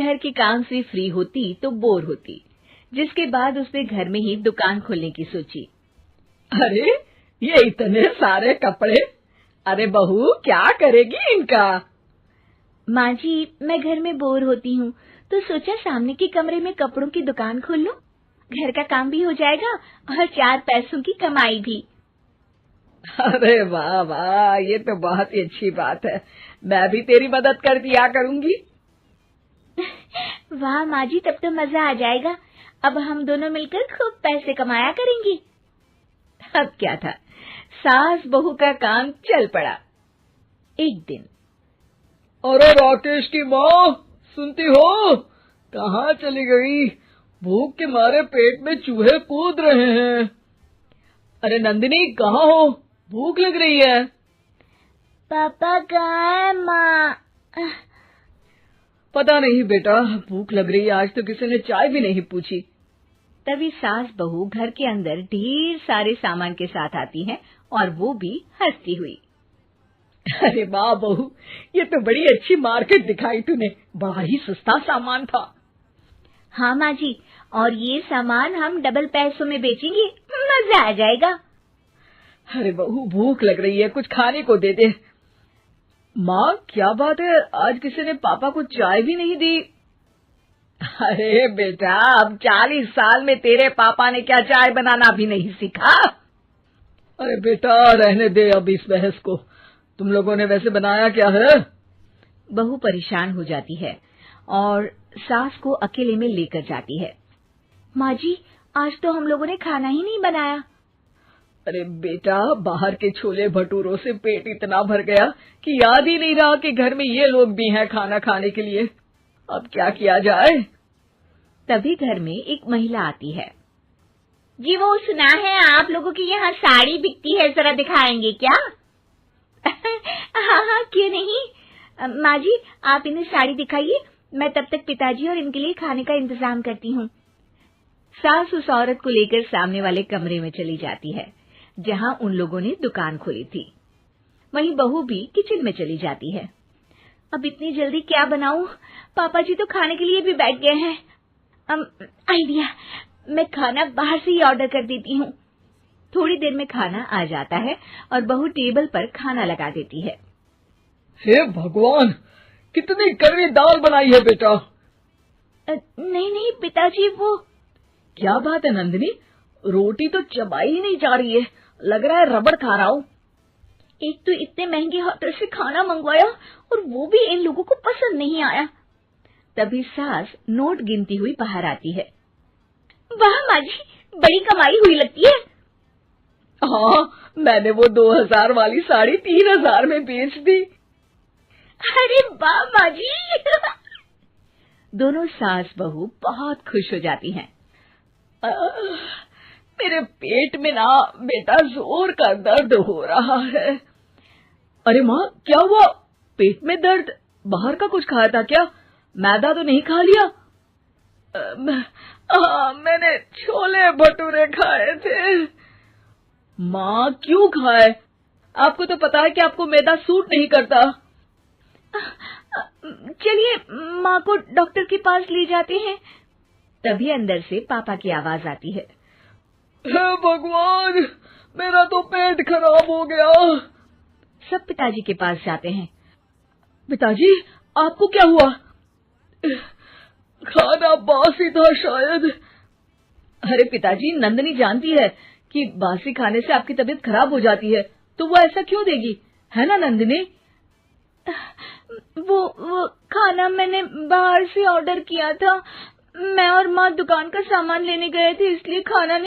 घर के काम से फ्री होती तो बोर होती, जिसके बाद उसने घर में ही दुकान खोलने की सोची। अरे ये इतने सारे कपड़े, अरे बहू क्या करेगी इनका? माँ जी, मैं घर में बोर होती हूँ तो सोचा सामने के कमरे में कपड़ों की दुकान खोल लूं। घर का काम भी हो जाएगा और 4 पैसों की कमाई भी। अरे वाह वाह, ये तो बहुत ही अच्छी बात है। मैं भी तेरी मदद कर दिया करूंगी। वाह माँ जी, तब तो मजा आ जाएगा। अब हम दोनों मिलकर खूब पैसे कमाया करेंगे। अब क्या था, सास बहू का काम चल पड़ा। एक दिन, अरे राकेश की माँ, सुनती हो? कहाँ चली गई? भूख के मारे पेट में चूहे कूद रहे हैं। अरे नंदिनी, कहाँ हो? भूख लग रही है। पापा कहाँ है माँ? पता नहीं बेटा, भूख लग रही है। आज तो किसी ने चाय भी नहीं पूछी। तभी सास बहू घर के अंदर ढेर सारे सामान के साथ आती हैं और वो भी हंसती हुई। अरे वाह बहू, ये तो बड़ी अच्छी मार्केट दिखाई तूने। बड़ा ही सस्ता सामान था। हाँ माँ जी, और ये सामान हम डबल पैसों में बेचेंगे, मजा आ जाएगा। अरे बहू, भूख लग रही है, कुछ खाने को दे दे। माँ क्या बात है, आज किसी ने पापा को चाय भी नहीं दी? अरे बेटा, अब 40 साल में तेरे पापा ने क्या चाय बनाना भी नहीं सीखा? अरे बेटा रहने दे अब इस बहस को। तुम लोगों ने वैसे बनाया क्या है? बहू परेशान हो जाती है और सास को अकेले में लेकर जाती है। माँ जी, आज तो हम लोगों ने खाना ही नहीं बनाया। अरे बेटा, बाहर के छोले भटूरों से पेट इतना भर गया कि याद ही नहीं रहा कि घर में ये लोग भी हैं खाना खाने के लिए। अब क्या किया जाए? तभी घर में एक महिला आती है। जी, वो सुना है आप लोगों की यहाँ साड़ी बिकती है, जरा दिखाएंगे क्या? हाँ हाँ, क्यों नहीं। माँ जी, आप इन्हें साड़ी दिखाइए, मैं तब तक पिताजी और इनके लिए खाने का इंतजाम करती हूँ। सास उस औरत को लेकर सामने वाले कमरे में चली जाती है जहाँ उन लोगों ने दुकान खोली थी। वहीं बहू भी किचन में चली जाती है। अब इतनी जल्दी क्या बनाऊं? पापा जी तो खाने के लिए भी बैठ गए हैं। आइडिया, मैं खाना बाहर से ही ऑर्डर कर देती हूँ। थोड़ी देर में खाना आ जाता है और बहू टेबल पर खाना लगा देती है। हे भगवान, कितनी कड़वी दाल बनाई है बेटा। नहीं नहीं पिताजी, वो क्या बात है नंदिनी, रोटी तो चबाई ही नहीं जा रही है, लग रहा है रबड़ खा रहा हूँ। एक तो इतने महंगे होटल से खाना मंगवाया और वो भी इन लोगों को पसंद नहीं आया। तभी सास नोट गिनती हुई बाहर आती है। वाह माँ जी, बड़ी कमाई हुई लगती है। हाँ, मैंने वो 2000 वाली साड़ी 3000 में बेच दी। अरे वाह माँ जी। दोनों सास बहू बहुत खुश हो जाती हैं। मेरे पेट में ना बेटा जोर का दर्द हो रहा है। अरे माँ, क्या हुआ? पेट में दर्द? बाहर का कुछ खाया था क्या? मैदा तो नहीं खा लिया? मैंने छोले भटूरे खाए थे। माँ क्यों खाए? आपको तो पता है कि आपको मैदा सूट नहीं करता। चलिए माँ को डॉक्टर के पास ले जाते हैं। तभी अंदर से पापा की आवाज आती है। हे भगवान, मेरा तो पेट खराब हो गया। सब पिताजी के पास जाते हैं। पिताजी, आपको क्या हुआ? खाना बासी था शायद। अरे पिताजी, नंदिनी जानती है कि बासी खाने से आपकी तबीयत खराब हो जाती है, तो वो ऐसा क्यों देगी, है ना नंदिनी? वो खाना मैंने बाहर से ऑर्डर किया था। मैं और माँ दुकान का सामान लेने गए थे, इसलिए खाना